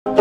कल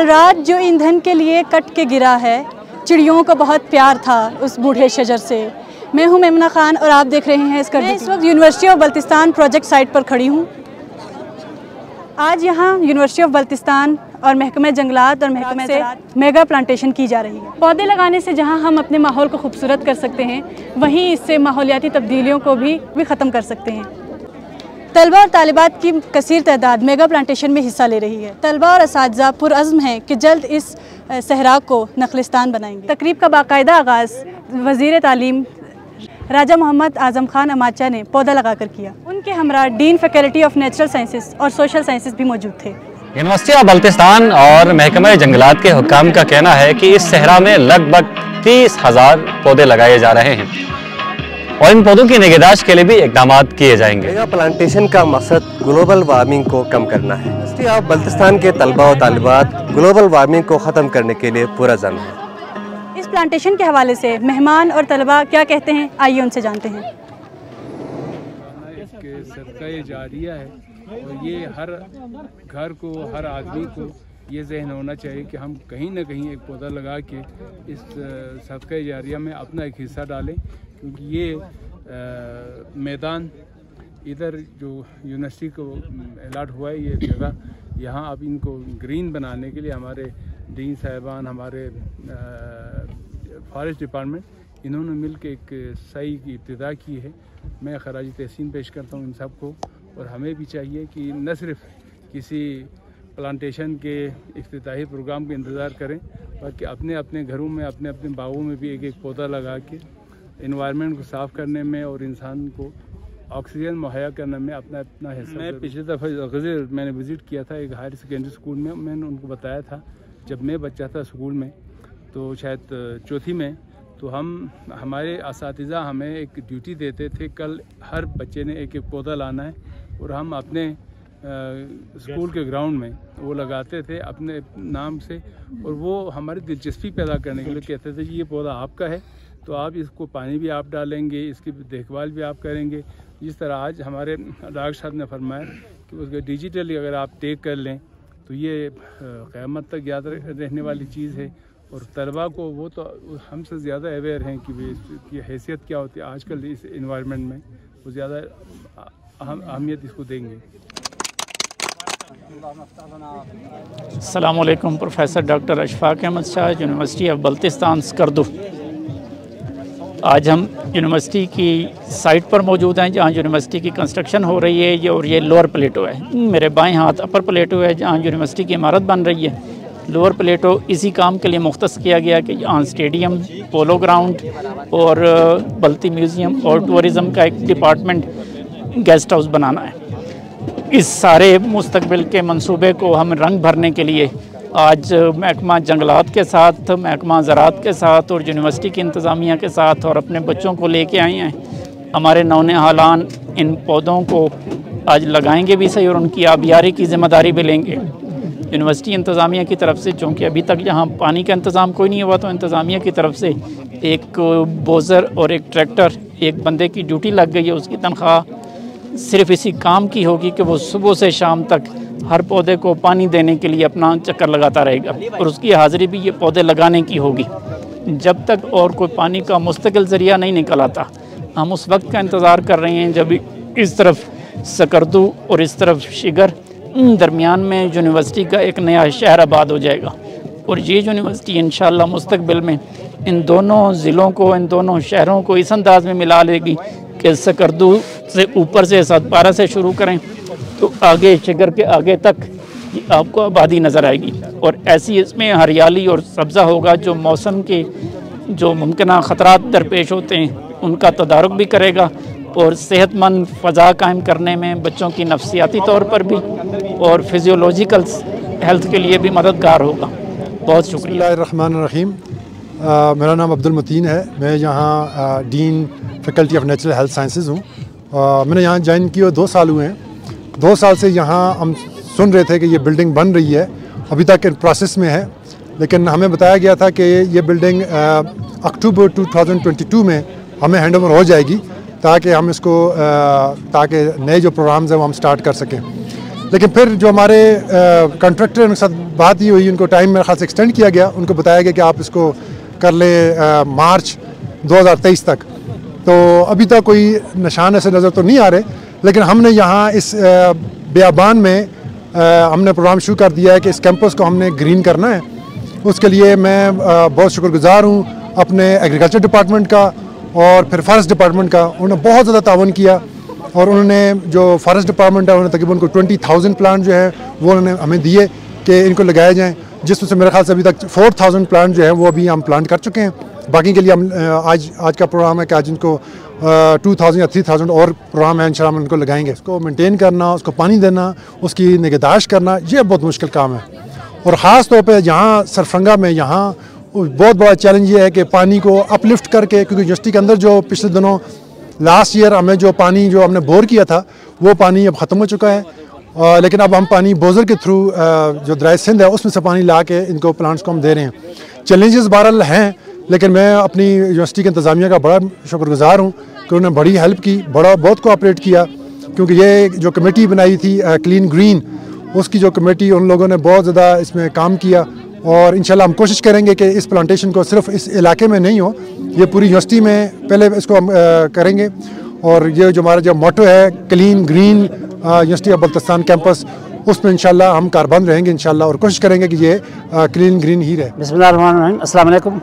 रात जो ईंधन के लिए कट के गिरा है, चिड़ियों को बहुत प्यार था उस बूढ़े शजर से। मैं हूं मेमना खान और आप देख रहे हैं इसका। मैं इस वक्त university of Baltistan project site पर खड़ी हूं। आज यहां यूनिवर्सिटी ऑफ बल्तिस्तान और महकमे जंगलात और महकमे से मेगा प्लांटेशन की जा रही है। पौधे लगाने से जहां हम अपने माहौल को खूबसूरत कर सकते हैं, वहीं इससे माहौलियाती तब्दीलियों को भी ख़त्म कर सकते हैं। तलबा और तालिबात की कसीर तादाद मेगा प्लांटेशन में हिस्सा ले रही है। तलबा और असातिज़ा पुरअज़्म हैं कि जल्द इस सहरा को नखलिस्तान बनाएंगे। तकरीब का बाकायदा आगाज़ वज़ीर तालीम राजा मोहम्मद आज़म खान अमाचा ने पौधा लगाकर किया। उनके हमरा dean faculty of natural sciences और सोशल साइंसेस भी मौजूद थे। यूनिवर्सिटी ऑफ बल्तिस्तान और महकमा जंगलात के हुक्काम का कहना है कि इस सहरा में लगभग 30,000 पौधे लगाए जा रहे हैं और इन पौधों की निगहदाश्त के लिए भी इक़दाम किए जाएंगे। मेगा प्लांटेशन का मकसद ग्लोबल वार्मिंग को कम करना है। यूनिवर्सिटी ऑफ बल्तिस्तान के तलबा और तालिबात ग्लोबल वार्मिंग को ख़त्म करने के लिए पुरअज़्म है। इस प्लांटेशन के हवाले से मेहमान और तलबा क्या कहते हैं, आइए उनसे जानते हैं। एक सदका जारिया है और ये हर घर को, हर आदमी को ये जहन होना चाहिए कि हम कहीं ना कहीं एक पौधा लगा के इस सदका जारिया में अपना एक हिस्सा डालें, क्योंकि ये मैदान इधर जो यूनिवर्सिटी को अलाट हुआ है, ये जगह यहाँ अब इनको ग्रीन बनाने के लिए हमारे डीन साहिबान, हमारे फॉरेस्ट डिपार्टमेंट, इन्होंने मिल के एक सही की इब्तिदा की है। मैं खराज तहसीन पेश करता हूँ इन सब को। और हमें भी चाहिए कि न सिर्फ किसी प्लांटेशन के इफ्तिताही प्रोग्राम का इंतज़ार करें, बल्कि अपने अपने घरों में, अपने अपने बागों में भी एक एक पौधा लगा के इन्वायरमेंट को साफ़ करने में और इंसान को ऑक्सीजन मुहैया करने में अपना अपना हिस्सा। मैं पिछले दफ़ा गज़र मैंने विज़िट किया था एक हायर सेकेंडरी स्कूल में। मैंने उनको बताया था जब मैं बच्चा था स्कूल में, तो शायद चौथी में, तो हमारे असातिज़ा हमें एक ड्यूटी देते थे, कल हर बच्चे ने एक एक पौधा लाना है और हम अपने स्कूल के ग्राउंड में वो लगाते थे अपने नाम से। और वो हमारी दिलचस्पी पैदा करने के लिए कहते थे कि ये पौधा आपका है, तो आप इसको पानी भी आप डालेंगे, इसकी देखभाल भी आप करेंगे। जिस तरह आज हमारे डॉक्टर साहब ने फरमाया कि उसको डिजिटली अगर आप टेक कर लें तो ये क़यामत तक याद रहने वाली चीज़ है। और तलबा को वो तो हमसे ज़्यादा अवेयर हैं कि वे इसकी हैसियत क्या होती है आजकल इस इन्वायरमेंट में, वो ज़्यादा अहमियत इसको देंगे। अस्सलामु अलैकुम। Professor doctor Ashfaq Ahmad Shah, university of Baltistan Skardu. आज हम यूनिवर्सिटी की साइट पर मौजूद हैं जहाँ यूनिवर्सिटी की कंस्ट्रक्शन हो रही है। और ये लोअर प्लेटो है, मेरे बाएं हाथ अपर प्लेटो है जहाँ यूनिवर्सिटी की इमारत बन रही है। लोअर प्लेटो इसी काम के लिए मुख्तस किया गया कि यहाँ स्टेडियम, पोलो ग्राउंड और बल्ती म्यूज़ियम और टूरिज़म का एक डिपार्टमेंट, गेस्ट हाउस बनाना है। इस सारे मुस्तकबिल के मंसूबे को हम रंग भरने के लिए आज महकमा जंगलात के साथ, महकमा ज़राअत के साथ और यूनिवर्सिटी की इंतज़ामिया के साथ और अपने बच्चों को लेके आए हैं। हमारे नौनिहालान इन पौधों को आज लगाएंगे भी सही और उनकी आबियारी की ज़िम्मेदारी भी लेंगे। यूनिवर्सिटी इंतज़ामिया की तरफ से, चूँकि अभी तक यहाँ पानी का इंतज़ाम कोई नहीं हुआ, तो इंतज़ामिया की तरफ से एक बोज़र और एक ट्रैक्टर, एक बंदे की ड्यूटी लग गई है। उसकी तनख्वाह सिर्फ इसी काम की होगी कि वो सुबह से शाम तक हर पौधे को पानी देने के लिए अपना चक्कर लगाता रहेगा और उसकी हाज़िरी भी ये पौधे लगाने की होगी। जब तक और कोई पानी का मुस्तकिल ज़रिया नहीं निकल आता, हम उस वक्त का इंतज़ार कर रहे हैं जब इस तरफ सकरदू और इस तरफ शिगर, दरमियान में यूनिवर्सिटी का एक नया शहर आबाद हो जाएगा। और ये यूनिवर्सिटी इंशाअल्लाह मुस्तकबिल में इन दोनों ज़िलों को, इन दोनों शहरों को इस अंदाज़ में मिला लेगी कि सकरदू से ऊपर से सतपारा से शुरू करें तो आगे शिगर के आगे तक आपको आबादी नज़र आएगी। और ऐसी इसमें हरियाली और सब्ज़ा होगा जो मौसम के जो मुमकिन ख़तरात दरपेश होते हैं उनका तदारुक भी करेगा और सेहतमंद फ़ज़ा कायम करने में बच्चों की नफसियाती तौर पर भी और फिजियोलॉजिकल हेल्थ के लिए भी मददगार होगा। बहुत शुक्रिया। बिस्मिल्लाहिर्रहमानिर्रहीम। मेरा नाम अब्दुल मतीन है। मैं यहाँ dean faculty of natural health sciences हूँ। मैंने यहाँ ज्वाइन किए 2 साल हुए हैं। 2 साल से यहाँ हम सुन रहे थे कि ये बिल्डिंग बन रही है, अभी तक प्रोसेस में है, लेकिन हमें बताया गया था कि ये बिल्डिंग अक्टूबर 2022 में हमें हैंड ओवर हो जाएगी ताकि हम इसको ताकि नए जो प्रोग्राम्स हैं वो हम स्टार्ट कर सकें। लेकिन फिर जो हमारे कॉन्ट्रैक्टर उनके साथ बात ही हुई, उनको टाइम मेरे ख्याल से एक्सटेंड किया गया। उनको बताया गया कि आप इसको कर लें मार्च 2023 तक। तो अभी तक कोई निशान ऐसे नज़र तो नहीं आ रहे, लेकिन हमने यहाँ इस बियाबान में हमने प्रोग्राम शुरू कर दिया है कि इस कैंपस को हमने ग्रीन करना है। उसके लिए मैं बहुत शुक्रगुज़ार हूँ अपने एग्रीकल्चर डिपार्टमेंट का और फिर फॉरेस्ट डिपार्टमेंट का। उन्होंने बहुत ज़्यादा तावन किया और उन्होंने जो फॉरेस्ट डिपार्टमेंट है उन्होंने तकरीबन 20,000 प्लांट जो है वो उन्होंने हमें दिए कि इनको लगाए जाएँ, जिसमें से मेरे ख्याल से अभी तक 4,000 प्लांट जो है वो अभी हम प्लांट कर चुके हैं। बाकी के लिए हम आज का प्रोग्राम है कि आज इनको 2,000 या 3,000 और प्रोग्राम है, इंशाल्लाह हम इनको लगाएंगे। इसको मेंटेन करना, उसको पानी देना, उसकी निगहदाश्त करना, ये बहुत मुश्किल काम है। और ख़ास तौर पे यहाँ सरफरंगा में यहाँ बहुत बड़ा चैलेंज ये है कि पानी को अपलिफ्ट करके, क्योंकि यूनिवर्सिटी के अंदर जो पिछले दिनों लास्ट ईयर हमें जो पानी जो हमने बोर किया था वो पानी अब ख़त्म हो चुका है, लेकिन अब हम पानी बोजर के थ्रू जो दरिया सिंध है उसमें से पानी ला के इनको प्लांट्स को हम दे रहे हैं। चैलेंजेस बहरहाल हैं, लेकिन मैं अपनी यूनिवर्सिटी के इंतज़ामिया का बड़ा शुक्रगुज़ार हूँ कि उन्होंने बड़ी हेल्प की, बहुत कोऑपरेट किया। क्योंकि ये जो कमेटी बनाई थी क्लीन ग्रीन, उसकी जो कमेटी, उन लोगों ने बहुत ज़्यादा इसमें काम किया। और इंशाल्लाह हम कोशिश करेंगे कि इस प्लांटेशन को सिर्फ इस इलाके में नहीं हो, ये पूरी यूनिवर्सिटी में पहले इसको हम करेंगे। और ये जो हमारा जो मोटो है clean green university of Baltistan campus, उसमें इंशाल्लाह हम कारबंद रहेंगे इंशाल्लाह और कोशिश करेंगे कि ये क्लीन ग्रीन ही रहे। बिस्मिल्लाहिर्रहमानिर्रहीम। अस्सलाम वालेकुम।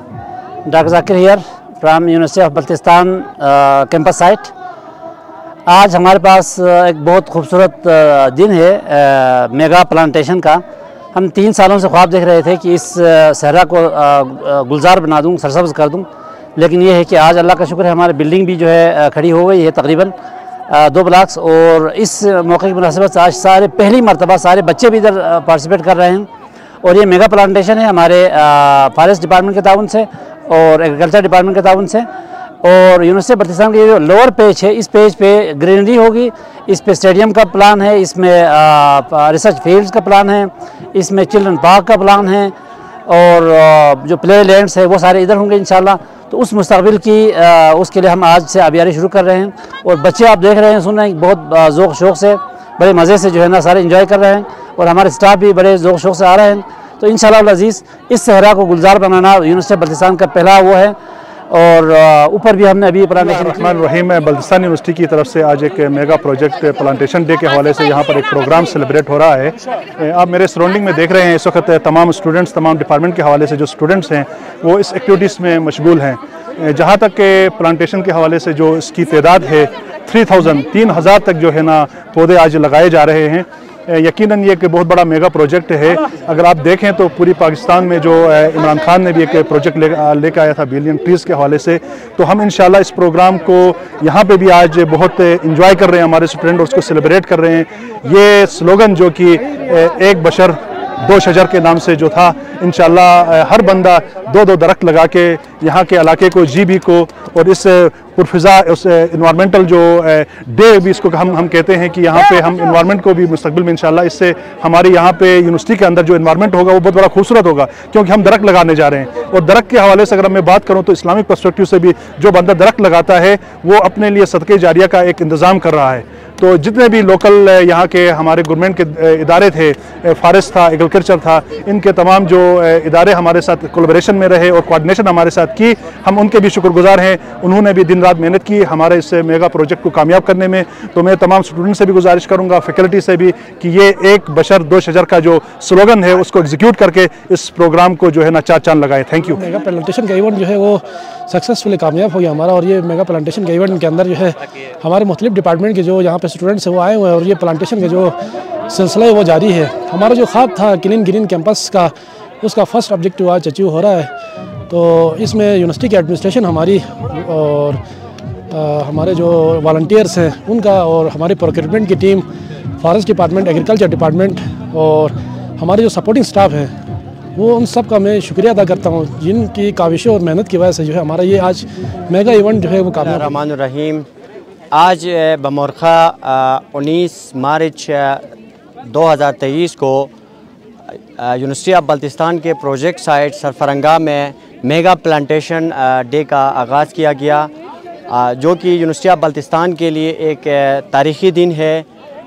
Doctor Zakir here from university of Baltistan campus site. आज हमारे पास एक बहुत खूबसूरत दिन है मेगा प्लांटेशन का। हम 3 सालों से ख्वाब देख रहे थे कि इस सहरा को गुलजार बना दूं, सरसब्ज़ कर दूं, लेकिन ये है कि आज अल्लाह का शुक्र है हमारी बिल्डिंग भी जो है खड़ी हो गई है तकरीबन 2 ब्लॉक्स। और इस मौके की मुनासिबत से आज सारे पहली मरतबा सारे बच्चे भी इधर पार्टिसिपेट कर रहे हैं। और ये मेगा प्लांटेशन है हमारे फॉरेस्ट डिपार्टमेंट के ताउन से और एग्रीकल्चर डिपार्टमेंट के ताउन से। और यूनिवर्सिटी बल्तिस्तान की जो लोअर पेज है, इस पेज पे ग्रीनरी होगी, इस पे स्टेडियम का प्लान है, इसमें रिसर्च फील्ड्स का प्लान है, इसमें चिल्ड्रन पार्क का प्लान है और जो प्ले लैंड्स है वो सारे इधर होंगे इंशाल्लाह। तो उस मुस्तकबिल की उसके लिए हम आज से आबियारी शुरू कर रहे हैं। और बच्चे आप देख रहे हैं, सुन रहे हैं, बहुत ज़ौक़ शौक़ से बड़े मज़े से जो है ना सारे इंजॉय कर रहे हैं और हमारे स्टाफ भी बड़े ज़ौक़ शौक़ से आ रहे हैं। तो इंशाअल्लाह अज़ीज़ इस सहरा को गुलजार बनाना यूनिवर्सिटी बल्तिस्तान का पहला वो है। और ऊपर भी हमने अभी रहीम बल्तिस्तान यूनिवर्सिटी की तरफ से आज एक मेगा प्रोजेक्ट प्लांटेशन डे के हवाले से यहाँ पर एक प्रोग्राम सेलिब्रेट हो रहा है। आप मेरे सराउंडिंग में देख रहे हैं इस वक्त तमाम स्टूडेंट्स, तमाम डिपार्टमेंट के हवाले से जो स्टूडेंट्स हैं वो इस एक्टिविटीज़ में मशगूल हैं। जहाँ तक के प्लांटेशन के हवाले से जो इसकी तादाद है 3,000 तक जो है ना पौधे आज लगाए जा रहे हैं। यकीनन ये एक बहुत बड़ा मेगा प्रोजेक्ट है। अगर आप देखें तो पूरी पाकिस्तान में जो इमरान खान ने भी एक प्रोजेक्ट लेकर आया था बिलियन ट्रीज़ के हवाले से, तो हम इंशाल्लाह इस प्रोग्राम को यहाँ पे भी आज बहुत इंजॉय कर रहे हैं, हमारे स्टूडेंट और उसको सेलिब्रेट कर रहे हैं। ये स्लोगन जो कि एक बशर दो शजर के नाम से जो था, इंशाल्लाह हर बंदा दो दो दरख्त लगा के यहाँ के इलाके को, जीबी को और इस पुरफिज़ा उस इन्वायरमेंटल जो डे भी इसको हम कहते हैं कि यहाँ पे हम इन्वायरमेंट को भी मुस्तकबिल में इंशाल्लाह इससे हमारे यहाँ पे यूनिवर्सिटी के अंदर जो इन्वायरमेंट होगा वो बहुत बड़ा खूबसूरत होगा, क्योंकि हम दरख्त लगाने जा रहे हैं। और दरख्त के हवाले से अगर मैं बात करूँ तो इस्लामिक पर्सपेक्टिव से भी जो बंदा दरख्त लगाता है वो अपने लिए सदक़े जारिया का एक इंतज़ाम कर रहा है। तो जितने भी लोकल यहाँ के हमारे गवर्नमेंट के इदारे थे, फॉरेस्ट था, एग्रीकल्चर था, इनके तमाम जो इदारे हमारे साथ कोलैबोरेशन में रहे और कोऑर्डिनेशन हमारे साथ की, हम उनके भी शुक्रगुजार हैं। उन्होंने भी दिन रात मेहनत की हमारे इस मेगा प्रोजेक्ट को कामयाब करने में। तो मैं तमाम स्टूडेंट से भी गुजारिश करूँगा, फैकल्टी से भी, कि ये एक बशर दो शजर का जो स्लोगन है उसको एग्जीक्यूट करके इस प्रोग्राम को जो है ना चार चांद लगाए। Thank you. मेगा प्लांटेशन का इवेंट जो है वो सक्सेसफुली कामयाब हो गया हमारा, और ये मेगा प्लांटेशन के इवेंट के अंदर जो है हमारे मुख्तलिफ डिपार्टमेंट के जो यहाँ पे स्टूडेंट्स हैं वो आए हुए हैं, और ये प्लांटेशन का जो सिलसिला है वो जारी है। हमारा जो ख्वाब था क्लीन ग्रीन कैंपस का, उसका फर्स्ट ऑब्जेक्टिव आज अचीव हो रहा है। तो इसमें यूनिवर्सिटी की एडमिनिस्ट्रेशन हमारी और हमारे जो वॉलंटियर्स हैं उनका, और हमारी प्रोक्योरमेंट की team, forest department, agriculture department और हमारे जो सपोर्टिंग स्टाफ है, वो उन सब का मैं शुक्रिया अदा करता हूँ, जिनकी काविशों और मेहनत की वजह से जो है हमारा ये आज मेगा इवेंट जो है वो कामयाब। रहमान रहीम। आज बमोरखा 19 मार्च 2023 को यूनिवर्सिटी ऑफ बल्तिस्तान के प्रोजेक्ट साइट सरफरंगा में मेगा प्लांटेशन डे का आगाज़ किया गया, जो कि यूनिवर्सिटी ऑफ बल्तिस्तान के लिए एक तारीख़ी दिन है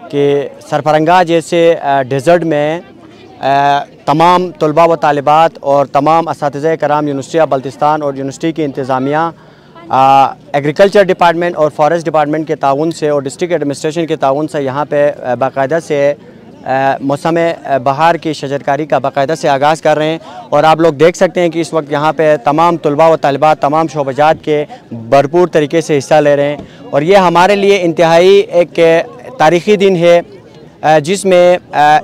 कि सरफरंगा जैसे डेज़र्ट में तमाम तलबा व तालिबात और तमाम असातिज़े कराम यूनिवर्सिटी ऑफ बल्तिस्तान और यूनिवर्सिटी की इंतज़ामिया एग्रीकल्चर डिपार्टमेंट और फॉरेस्ट डिपार्टमेंट के ताउन से और डिस्ट्रिक्ट एडमिनिस्ट्रेशन के ताउन से यहाँ पे बाकायदा से मौसम बहार की शजरकारी का बाकायदा से आगाज़ कर रहे हैं। और आप लोग देख सकते हैं कि इस वक्त यहाँ पे तमाम तलबा व तालिबात तमाम शोबजात के भरपूर तरीके से हिस्सा ले रहे हैं, और ये हमारे लिए इंतहाई एक तारीख़ी दिन है, जिसमें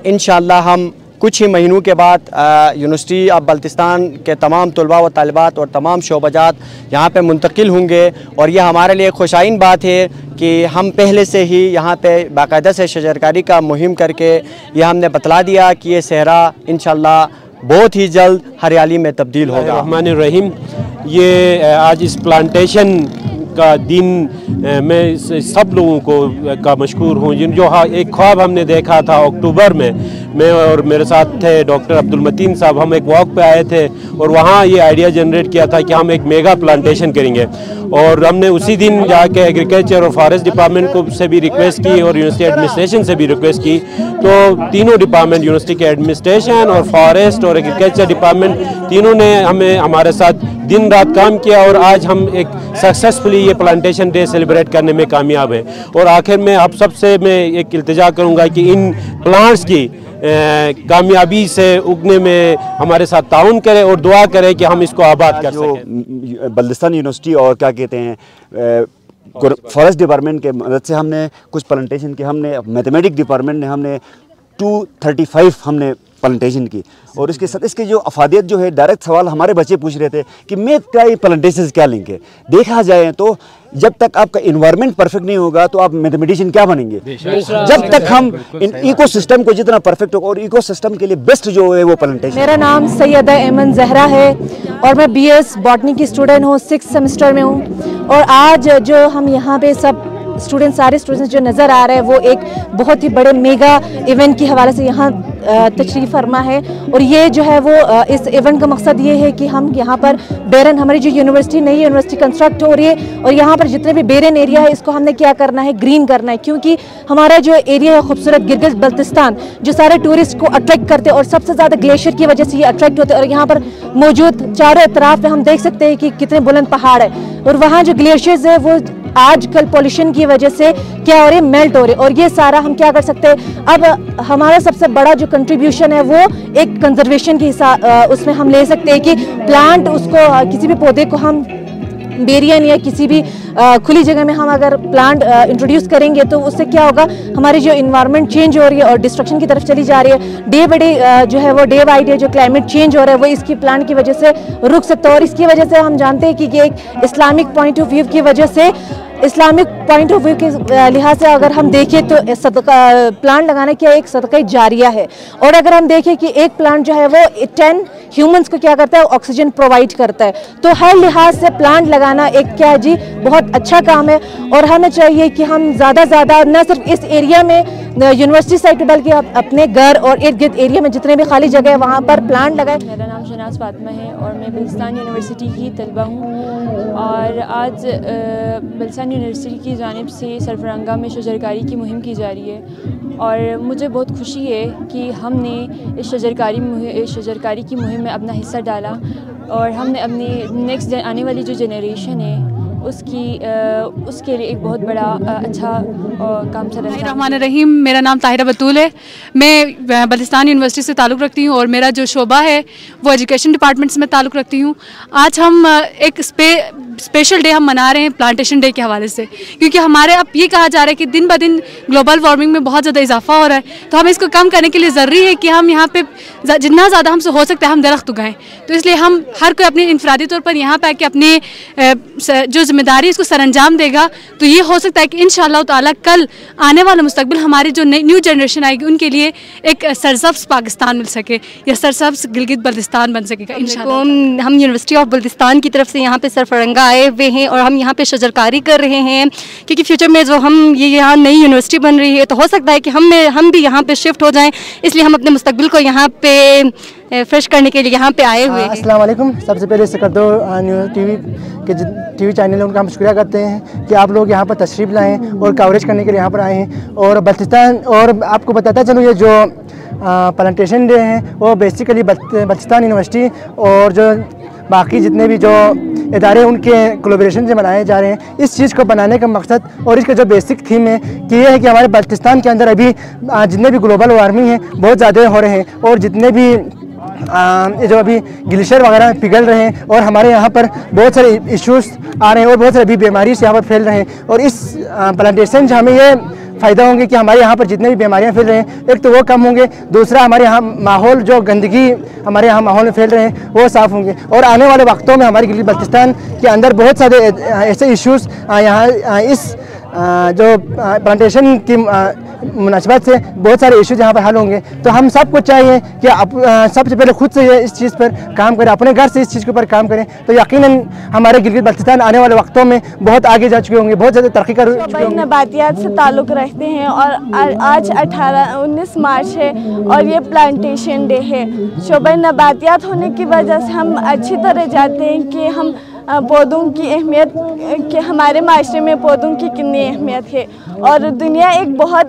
इंशाअल्लाह हम कुछ ही महीनों के बाद यूनिवर्सिटी ऑफ बल्तिस्तान के तमाम तलबा व तालिबात और तमाम शोबजात यहाँ पे मुंतकिल होंगे। और यह हमारे लिए खुशाइन बात है कि हम पहले से ही यहाँ पे बाकायदा से शजरकारी का मुहिम करके यह हमने बतला दिया कि ये सहरा इंशाअल्लाह बहुत ही जल्द हरियाली में तब्दील होगा। रहमान रहीम। ये आज इस प्लांटेशन का दिन मैं सब लोगों को का मशकूर हूँ, जिन जो एक ख्वाब हमने देखा था अक्टूबर में, मैं और मेरे साथ थे डॉक्टर अब्दुल मतीन साहब, हम एक वॉक पे आए थे और वहाँ ये आइडिया जनरेट किया था कि हम एक मेगा प्लांटेशन करेंगे। और हमने उसी दिन जाके एग्रीकल्चर और फॉरेस्ट डिपार्टमेंट को से भी रिक्वेस्ट की और यूनिवर्सिटी एडमिनिस्ट्रेशन से भी रिक्वेस्ट की, तो तीनों डिपार्टमेंट, यूनिवर्सिटी के एडमिनिस्ट्रेशन और फॉरेस्ट और एग्रीकल्चर डिपार्टमेंट, तीनों ने हमारे साथ दिन रात काम किया और आज हम एक सक्सेसफुली ये प्लांटेशन डे सेलिब्रेट करने में कामयाब है। और आखिर में आप सबसे मैं एक इल्तिजा करूँगा कि इन प्लांट्स की कामयाबी से उगने में हमारे साथ ताउन करें और दुआ करें कि हम इसको आबाद कर सकें। बल्तिस्तान यूनिवर्सिटी और क्या कहते हैं फॉरेस्ट डिपार्टमेंट के मदद से हमने कुछ प्लांटेशन की, हमने मैथमेटिक्स डिपार्टमेंट ने हमने 235 हमने प्लांटेशन की। और इसके साथ इसकी जो अफादियत जो है, डायरेक्ट सवाल हमारे बच्चे पूछ रहे थे कि मैं क्या ये प्लांटेशन क्या लेंगे। देखा जाए तो जब तक आपका इन्वायरमेंट परफेक्ट नहीं होगा तो आप मैथमेटिशियन क्या बनेंगे। जब तक हम इकोसिस्टम को जितना परफेक्ट होगा, और इकोसिस्टम के लिए बेस्ट जो है वो प्लांटेशन। मेरा नाम सैयदा एमन जहरा है और मैं BS बॉटनी की स्टूडेंट हूँ, 6th सेमेस्टर में हूँ। और आज जो हम यहाँ पे सब स्टूडेंट, सारे स्टूडेंट्स जो नज़र आ रहे हैं वो एक बहुत ही बड़े मेगा इवेंट के हवाले से यहाँ तशरीफ़ फरमा है। और ये जो है वो इस इवेंट का मकसद ये है कि हम यहाँ पर बेरन, हमारी जो यूनिवर्सिटी, नई यूनिवर्सिटी कंस्ट्रक्ट हो रही है और यहाँ पर जितने भी बेरन एरिया है इसको हमने क्या करना है, ग्रीन करना है। क्योंकि हमारा जो एरिया है खूबसूरत गिलगित बल्तिस्तान, जो सारे टूरिस्ट को अट्रैक्ट करते हैं और सबसे ज़्यादा ग्लेशियर की वजह से ये अट्रैक्ट होते हैं। और यहाँ पर मौजूद चारों तरफ हम देख सकते हैं कि कितने बुलंद पहाड़ है, और वहाँ जो ग्लेशियर्स है वो आजकल पॉल्यूशन की वजह से क्या हो रहे हैं, मेल्ट हो रहे। और ये सारा हम क्या कर सकते हैं, अब हमारा सबसे बड़ा जो कंट्रीब्यूशन है वो एक कंजर्वेशन के हिसाब उसमें हम ले सकते हैं कि प्लांट, उसको किसी भी पौधे को हम बेरियन या किसी भी खुली जगह में हम अगर प्लांट इंट्रोड्यूस करेंगे तो उससे क्या होगा, हमारी जो इन्वायरमेंट चेंज हो रही है और डिस्ट्रक्शन की तरफ चली जा रही है, डे बाई डे जो है वो डे बाई डे जो क्लाइमेट चेंज हो रहा है वो इसकी प्लांट की वजह से रुक सकता है। और इसकी वजह से हम जानते हैं कि ये एक इस्लामिक पॉइंट ऑफ व्यू की वजह से, इस्लामिक पॉइंट ऑफ व्यू के लिहाज से अगर हम देखें तो सदका प्लांट लगाना क्या एक सदका जारिया है। और अगर हम देखें कि एक प्लांट जो है वो 10 ह्यूमंस को क्या करता है, ऑक्सीजन प्रोवाइड करता है। तो हर लिहाज से प्लांट लगाना एक क्या जी बहुत अच्छा काम है। और हमें चाहिए कि हम ज़्यादा ज़्यादा न सिर्फ इस एरिया में यूनिवर्सिटी साइड बल्कि अपने घर और इर्द गिर्द एरिया में जितने भी खाली जगह है वहाँ पर प्लांट लगाए। मेरा नाम शहनाज फातिमा है और मैं बल्तिस्तान यूनिवर्सिटी की तलबा हूँ। और आज बल्तिस्तान यूनिवर्सिटी की जानिब से सरफरंगा में शजरकारी की मुहिम की जा रही है और मुझे बहुत खुशी है कि हमने इस शजरकारी की मुहिम में अपना हिस्सा डाला और हमने अपनी नेक्स्ट आने वाली जो जनरेशन है उसके लिए एक बहुत बड़ा अच्छा काम सर। रहमान, मेरा नाम ताहिरा बतूल है। मैं बल्तिस्तान यूनिवर्सिटी से ताल्लुक़ रखती हूँ और मेरा जो शोबा है वो एजुकेशन डिपार्टमेंट से मैं ताल्लुक़ रखती हूँ। आज हम एक स्पेशल डे हम मना रहे हैं प्लांटेशन डे के हवाले से, क्योंकि हमारे अब ये कहा जा रहा है कि दिन ब दिन ग्लोबल वार्मिंग में बहुत ज़्यादा इजाफा हो रहा है। तो हमें इसको कम करने के लिए ज़रूरी है कि हम यहाँ पे जितना ज़्यादा हमसे हो सकता है हम दरख्त उगाएं। तो इसलिए हम हर कोई अपने इनफरादी तौर पर यहाँ पे आके अपनी जो जिम्मेदारी इसको सरअंजाम देगा तो ये हो सकता है कि इंशाअल्लाह ताला कल आने वाला मुस्तकबिल हमारी जो न्यू जनरेशन आएगी उनके लिए एक सरसब्ज़ पाकिस्तान मिल सके या सरसब्ज़ गिलगित बल्तिस्तान बन सकेगा इंशाअल्लाह। हम यूनिवर्सिटी ऑफ बल्तिस्तान की तरफ से यहाँ पे सरफरंगा आए हुए हैं और हम यहाँ पे शजरकारी कर रहे हैं, क्योंकि फ्यूचर में जो हम ये यहाँ नई यूनिवर्सिटी बन रही है तो हो सकता है कि हम भी यहाँ पे शिफ्ट हो जाएं, इसलिए हम अपने मुस्तकबिल को यहाँ पे फ्रेश करने के लिए यहाँ पे आए हुए हैं। अस्सलाम वालेकुम। सबसे पहले सकरदो टीवी चैनल उनका हम शुक्रिया करते हैं कि आप लोग यहाँ पर तशरीफ़ लाएँ और कवरेज करने के लिए यहाँ पर आए हैं। और बल्तिस्तान, और आपको बताता चलूँ ये जो प्लांटेशन डे है वो बेसिकली बल्तिस्तान यूनिवर्सिटी और जो बाकी जितने भी जो इदारे उनके कोलैबोरेशन से बनाए जा रहे हैं। इस चीज़ को बनाने का मकसद और इसका जो बेसिक थीम है कि ये है कि हमारे बल्तिस्तान के अंदर अभी जितने भी ग्लोबल वार्मिंग है बहुत ज़्यादा हो रहे हैं और जितने भी जो अभी ग्लेशियर वगैरह पिघल रहे हैं और हमारे यहाँ पर बहुत सारे इश्यूज़ आ रहे हैं और बहुत सारे अभी बीमारी से यहाँ पर फैल रहे हैं। और इस प्लांटेशन से हमें ये फ़ायदा होंगे कि हमारे यहाँ पर जितने भी बीमारियाँ फैल रहे हैं एक तो वो कम होंगे, दूसरा हमारे यहाँ माहौल जो गंदगी हमारे यहाँ माहौल में फैल रहे हैं वो साफ़ होंगे। और आने वाले वक्तों में हमारे गिलगित बल्तिस्तान के अंदर बहुत सारे ऐसे इश्यूज़ यहाँ इस जो प्लांटेशन की मुनासिबत से बहुत सारे इश्यूज यहाँ पर हल होंगे। तो हम सबको चाहिए कि सबसे पहले खुद से इस चीज़ पर काम करें, अपने घर से इस चीज़ के ऊपर काम करें तो यकीनन हमारे गिलगित बल्तिस्तान आने वाले वक्तों में बहुत आगे जा चुके होंगे, बहुत ज़्यादा तरक्की कर चुके होंगे। नबातियात से ताल्लुक़ रखते हैं और आज 19 मार्च है और ये प्लांटेशन डे है। शोबा नबातियात होने की वजह से हम अच्छी तरह जानते हैं कि हम पौधों की अहमियत, कि हमारे माशरे में पौधों की कितनी अहमियत है। और दुनिया एक बहुत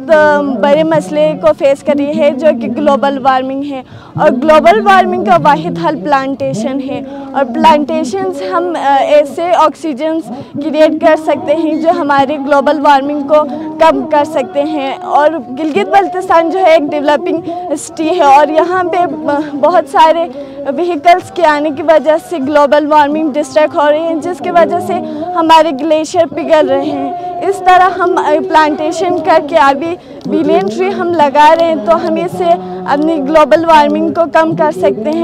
बड़े मसले को फेस कर रही है जो कि ग्लोबल वार्मिंग है और ग्लोबल वार्मिंग का वाहिद हल प्लांटेशन है। और प्लांटेशन से हम ऐसे ऑक्सीजन क्रिएट कर सकते हैं जो हमारे ग्लोबल वार्मिंग को कम कर सकते हैं। और गिलगित बल्तिस्तान जो है एक डेवलपिंग सिटी है और यहाँ पे बहुत सारे व्हीकल्स के आने की वजह से ग्लोबल वार्मिंग डिस्ट्रैक्ट हो रही है, जिसकी वजह से हमारे ग्लेशियर पिघल रहे हैं। इस तरह हम प्लांटेशन करके अभी बिलियन ट्री हम लगा रहे हैं तो हम इससे अपनी ग्लोबल वार्मिंग को कम कर सकते हैं।